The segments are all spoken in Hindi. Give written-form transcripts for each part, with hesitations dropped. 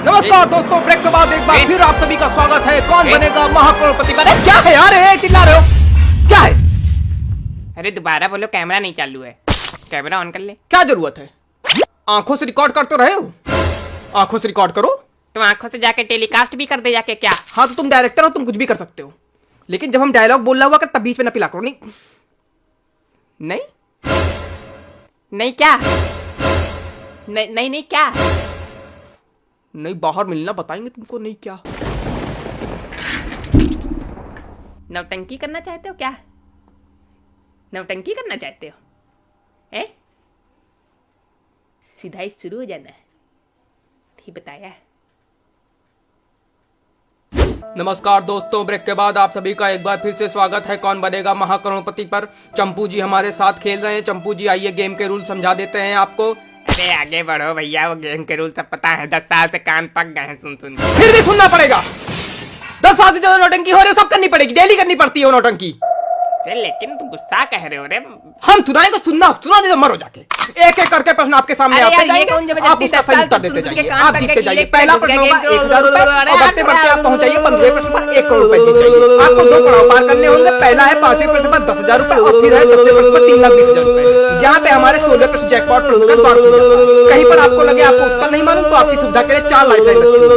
नमस्कार दोस्तों, ब्रेक के बाद एक बार फिर आप सभी का स्वागत है। कौन बनेगा महाकरोड़पति? अरे क्या है यार, चिल्ला रहे हो? क्या है? अरे दोबारा बोलो, कैमरा नहीं चालू है। कैमरा ऑन कर ले। क्या जरूरत है? आंखों से रिकॉर्ड कर तो रहे हो, आंखों से रिकॉर्ड करो। तुम आंखों से जाके टेलीकास्ट भी कर दे जाके क्या? हाँ तो तुम डायरेक्टर हो, तुम कुछ भी कर सकते हो, लेकिन जब हम डायलॉग बोल रहा हुआ कर तब बीच में न पिला करो। नहीं नहीं नहीं क्या? नहीं नहीं नहीं क्या? नहीं, बाहर मिलना बताएंगे तुमको। नहीं क्या? नौटंकी करना चाहते हो क्या? नौटंकी करना चाहते हो? हैं? सीधा ही शुरू हो जाना है, ठीक बताया। नमस्कार दोस्तों, ब्रेक के बाद आप सभी का एक बार फिर से स्वागत है कौन बनेगा महाकरोड़पति पर। चंपू जी हमारे साथ खेल रहे हैं। चंपू जी आइए, गेम के रूल समझा देते हैं आपको। अरे आगे बढ़ो भैया, वो गेम के रूल सब पता है। 10 साल से कान पक गए हैं सुन सुन। फिर भी सुनना पड़ेगा। 10 साल से जो नौटंकी हो रही है सब करनी पड़ेगी, डेली करनी पड़ती है वो नौटंकी। अरे लेकिन तुम गुस्सा कह रहे हो रे। हम सुनाएंगे, सुना दे तो मरो जाके। एक एक करके प्रश्न आपके सामने आते जाएंगे, आप उसका सही उत्तर देते जाइए। आप जीतते जाइए। पहला प्रश्न होगा 1000 रुपए और बढ़ते बढ़ते आप पहुंच जाइए 15वें प्रश्न पर 1 करोड़ रुपए जीत जाइए। आपको 2 पड़ाव पार करने होंगे। पहला है 5वें प्रश्न पर 10,000 रुपए और फिर है 10वें प्रश्न पर 3,20,000 रुपए। यहाँ पे हमारे 16वें प्रश्न जैकपॉट कहीं पर आपको लगे आपको उत्तर नहीं मालूम तो आपकी सुविधा के लिए 4 लाइफलाइन रखी है।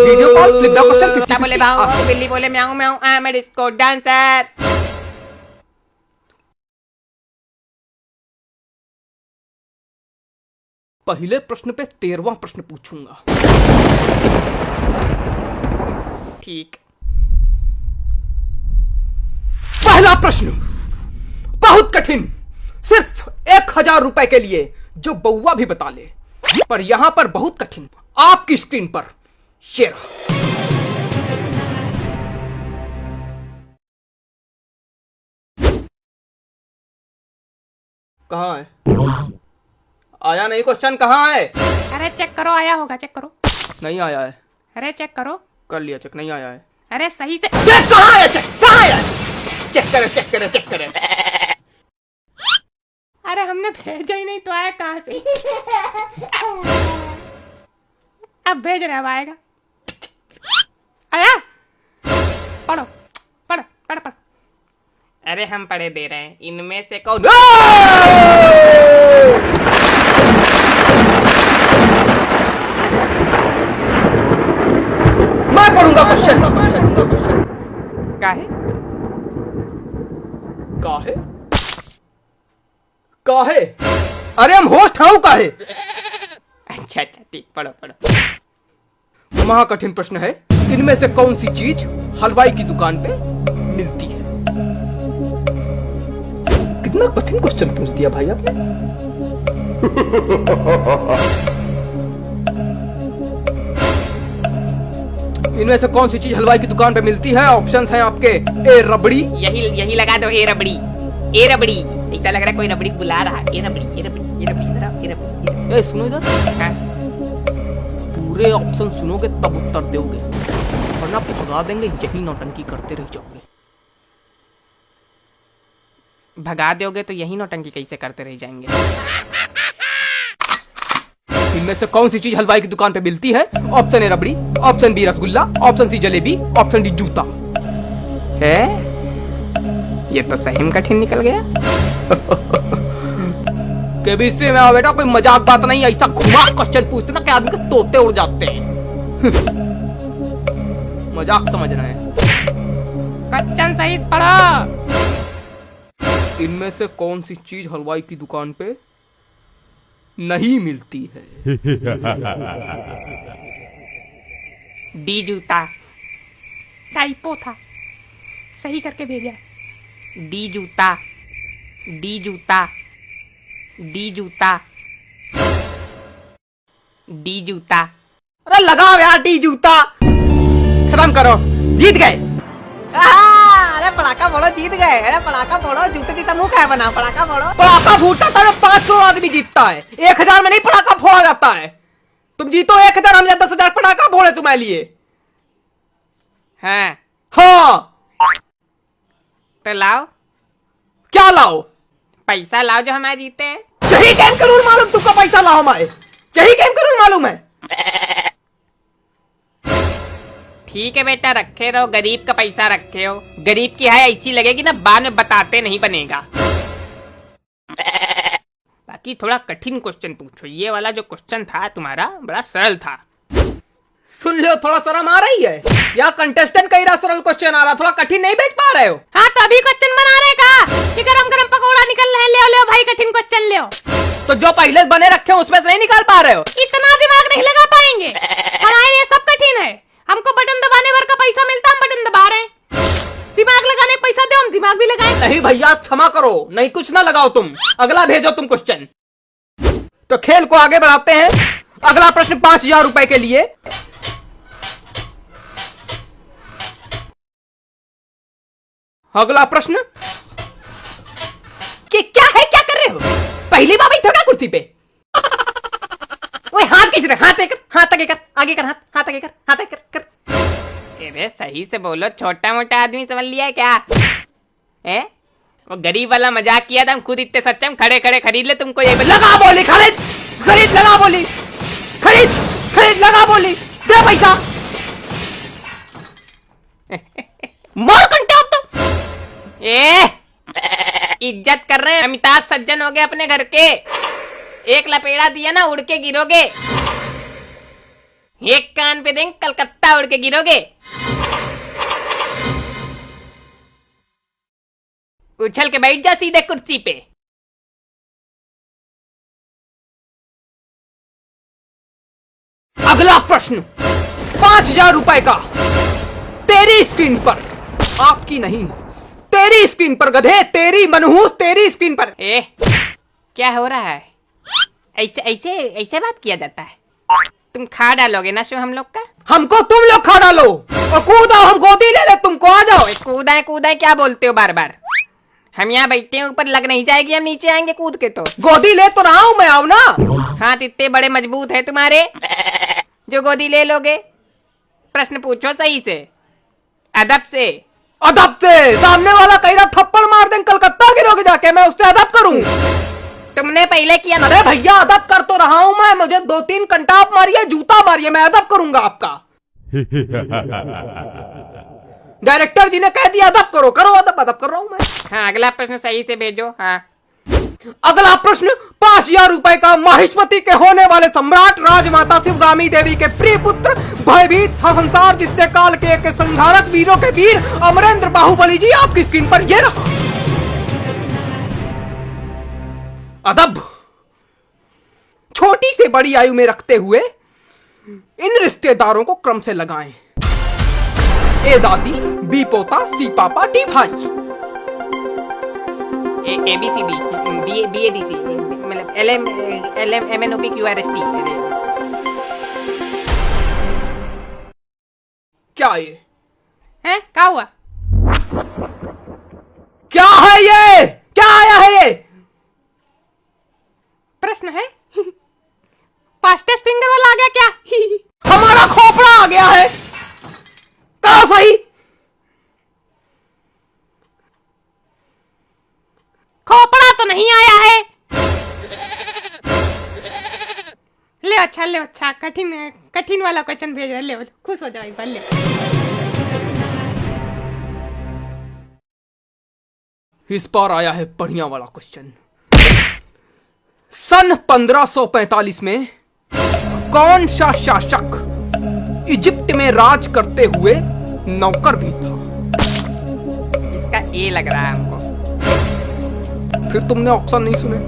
Video call, flip the question, 50 बोले भाऊ, बिल्ली बोले म्याऊं म्याऊं, I am a disco dancer. पहले प्रश्न पे 13वां प्रश्न पूछूंगा। ठीक। पहला प्रश्न बहुत कठिन, सिर्फ 1000 रुपए के लिए, जो बउआ भी बता ले। पर यहां पर बहुत कठिन, आपकी स्क्रीन पर शेर। कहां है? आया नहीं क्वेश्चन, कहां है? अरे चेक करो, आया होगा, चेक करो। नहीं आया है। अरे चेक करो। कर लिया चेक, नहीं आया है। अरे सही से चेक कहां है? कहां है? चेक करे, चेक करे, चेक करे। अरे हमने भेजा ही नहीं तो आया कहां से? अब भेज रहे, अब आएगा। आया? पढ़ो पढ़ पढ़ पढ़। अरे हम पढ़े दे रहे हैं, इनमें से कौन? मैं पढ़ूंगा क्वेश्चन। काहे? काहे? काहे? अरे हम होस्ट हूं, काहे? अच्छा अच्छा ठीक, पढ़ो पढ़ो। महाकठिन प्रश्न है, इनमें से कौन सी चीज हलवाई की दुकान पे मिलती है? कितना कठिन क्वेश्चन पूछ दिया भाई आपने। इनमें से कौन सी चीज हलवाई की दुकान पे मिलती है? ऑप्शंस हैं आपके। ए रबड़ी। यही लगा दो, ए रबड़ी। ए रबड़ी, ऐसा लग रहा है कोई रबड़ी बुला रहा है। ए रबड़ी, ए रबड़ी, ए रबड़ी, इधर आओ, ए रबड़ी। ए सुनो इधर, हाँ? पूरे ऑप्शन सुनोगे तब उत्तर दोगे, वरना भगा देंगे, यही नौटंकी करते रह जाओगे। भगा दोगे तो यही नौटंकी कैसे करते रह जाएंगे? इनमें से कौन सी चीज हलवाई की दुकान पे मिलती है? Option A rabri, option B rasgulla, option C jalebi, option D जूता। है? ये तो सही में कठिन निकल गया। केबीसी में आओ बेटा, कोई मजाक बात नहीं। ऐसा घुमा क्वेश्चन पूछते ना कि आदमी के तोते उड़ जाते हैं। मजाक समझ रहे हैं। क्वेश्चन सही से पढ़ो। इनमें से कौन सी चीज हलवाई की दुकान पे नहीं मिलती है? डी जूता। टाइपो था, सही करके भेजा। डी जूता, डी जूता, डी जूता, डी जूता। अरे लगाओ यार डी जूता, खत्म करो, जीत गए। अरे पड़ाका फोड़ो, जीत गए। अरे पड़ाका फोड़ो, जूते की मुंह क्या बना? पड़ाका फोड़ो। पड़ाका फूटता था 5 करोड़ आदमी जीतता है, 1000 में नहीं पड़ाका फोड़ा जाता है। तुम जीतो 1000, हम 10,000 पड़ाका फोड़े तुम्हारे लिए। हाँ हाँ तो लाओ। क्या लाओ? पैसा लाओ जो हमारे जीते हैं। यही गेम का रूल मालूम तुमको? पैसा लाओ हमारे, यही गेम का रूल मालूम है। ठीक है बेटा, रखे रहो, गरीब का पैसा रखे हो। गरीब की है ऐसी लगेगी ना, बाद में बताते नहीं बनेगा। बाकी थोड़ा कठिन क्वेश्चन पूछो। ये वाला जो क्वेश्चन था तुम्हारा बड़ा सरल था। सुन लो, थोड़ा शर्म आ रही है या कंटेस्टेंट कई सरल क्वेश्चन आ रहा, थोड़ा कठिन नहीं भेज पा रहे हो? हाँ तो अभी क्वेश्चन बना रहे का कि गरम गरम पकौड़ा निकल रहे, ले ले भाई कठिन क्वेश्चन ले। तो जो पहले बने रखे हो उसमें से नहीं निकाल पा रहे हो? इतना दिमाग नहीं लगा पाएंगे, हमारे लिए सब कठिन है। हमको बटन दबाने भर का पैसा मिलता, हम बटन दबा रहे हैं। दिमाग लगाने का पैसा दो, हम दिमाग भी लगाएं। नहीं भैया, क्षमा करो, नहीं कुछ ना लगाओ तुम, अगला भेजो तुम क्वेश्चन। तो खेल को आगे बढ़ाते हैं। अगला प्रश्न 5000 रुपए के लिए। अगला प्रश्न कि क्या है, क्या कर रहे हो? पहली बार बैठो क्या कुर्सी पे? ओए हाथ कैसे रख, हाथ आगे कर, आगे कर, हाथ आगे कर, हाथ आगे कर। अरे सही से बोलो, छोटा मोटा आदमी समझ लिया है क्या? वो गरीब वाला मजाक किया था, हम खुद इतने सच्चे, हम खड़े खड़े खरीद ले तुमको। ये लगा बोली, खरीद लगा बोली, खरीद लगा बोली, दे पैसा। मार कंटे अब तो। इज्जत कर रहे हैं, अमिताभ सज्जन हो गए अपने घर के। एक लपेड़ा दिया ना, उड़ के गिरोगे। एक कान पे देंगे, कलकत्ता उड़ के गिरोगे। उछल के बैठ जा सीधे कुर्सी पे। अगला प्रश्न 5000 रुपए का। तेरी स्क्रीन पर, आपकी नहीं, तेरी स्क्रीन पर गधे, तेरी मनहूस, तेरी स्क्रीन पर। क्या हो रहा है? ऐसे ऐसे ऐसे बात किया जाता है? तुम खा डालोगे ना शो हम लोग का? हमको तुम लोग खा डालो और कूदो, हम गोदी ले ले तुमको, आ जाओ। कूदा क्या बोलते हो बार बार? हम यहाँ बैठे हैं, ऊपर लग नहीं जाएगी, हम नीचे आएंगे कूद के। तो गोदी ले तो रहा हूँ मैं, आओ ना। हाथ इतने बड़े मजबूत है तुम्हारे जो गोदी ले लोगे? प्रश्न पूछो सही से, अदब से। सामने वाला कह रहा थप्पड़ मार दें, कलकत्ता गिरोगे जाके, मैं उससे अदब करूं? तुमने पहले किया ना। अरे भैया, अदब कर तो रहा हूं मैं, मुझे 2-3 कंटाप मारिए, जूता मारिए, मैं अदब करूंगा आपका। डायरेक्टर जी ने कह दिया अदब करो, करो अदब कर रहा हूं मैं। हाँ, अगला प्रश्न सही से भेजो। हाँ, अगला प्रश्न 5000 रुपए का। माहिष्मती के होने वाले सम्राट राजमाता शिवगामी देवी के प्रिय पुत्र, भयभीत था संसार जिससे काल के एक संहारक वीरों के वीर अमरेंद्र बाहुबली जी आपकी स्क्रीन पर ये रहा। अदब छोटी से बड़ी आयु में रखते हुए इन रिश्तेदारों को क्रम से लगाएं। ए दादी, बी पोता, सी पापा, डी भाई। ABCD, BADC, मतलब LM MNOP QRST। क्या ये है? क्या हुआ? क्या है ये? क्या आया है ये? प्रश्न है? फास्टेस्ट फिंगर वाला आ गया क्या? हमारा खोपड़ा आ गया है। करो सही। खोपड़ा तो नहीं आया है। ले अच्छा, कठिन वाला क्वेश्चन भेज रहे, ले खुश हो जाओ एक बार, ले। इस बार आया है बढ़िया वाला क्वेश्चन। सन 1545 में कौन सा शासक इजिप्ट में राज करते हुए नौकर भी था? इसका ए लग रहा है हमको। फिर तुमने ऑप्शन नहीं सुने?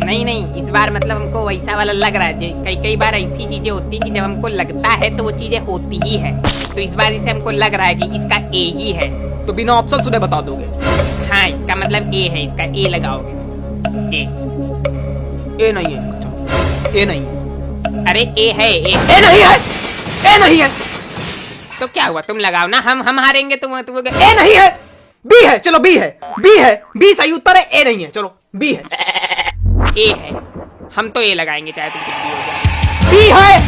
नहीं, इस बार मतलब हमको वैसा वाला लग रहा है। कई बार ऐसी चीजें होती कि जब हमको लगता है तो वो चीजें होती ही है। तो इस बार इसे हमको लग रहा है कि इसका ए ही है। तो बिना ऑप्शन सुने बता दोगे? हाँ, इसका मतलब ए है, इसका ए लगाओगे। ए नहीं है इसका, चलो ए नहीं। अरे ए है, ए नहीं है। तो क्या हुआ, तुम लगाओ ना, हम हारेंगे, तुम ए नहीं है, बी है, चलो बी है, बी सही उत्तर है, ए नहीं है, चलो बी है। ए है, हम तो ए लगाएंगे चाहे तुम कुछ भी हो जाए।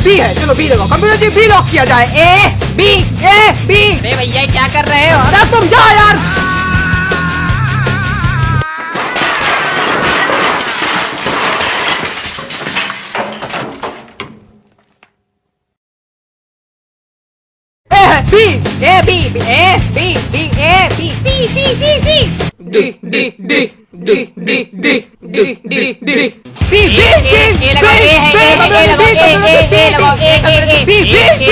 बी है, चलो बी लगाओ, कंप्यूटर जी बी लॉक किया जाए। A B. अरे भैया क्या कर रहे हो? अरे तुम जा यार। B A B A B B A B C C C C D D D D D D D D D B B A लगाओ ए लगाओ ए लगाओ ए लगाओ ए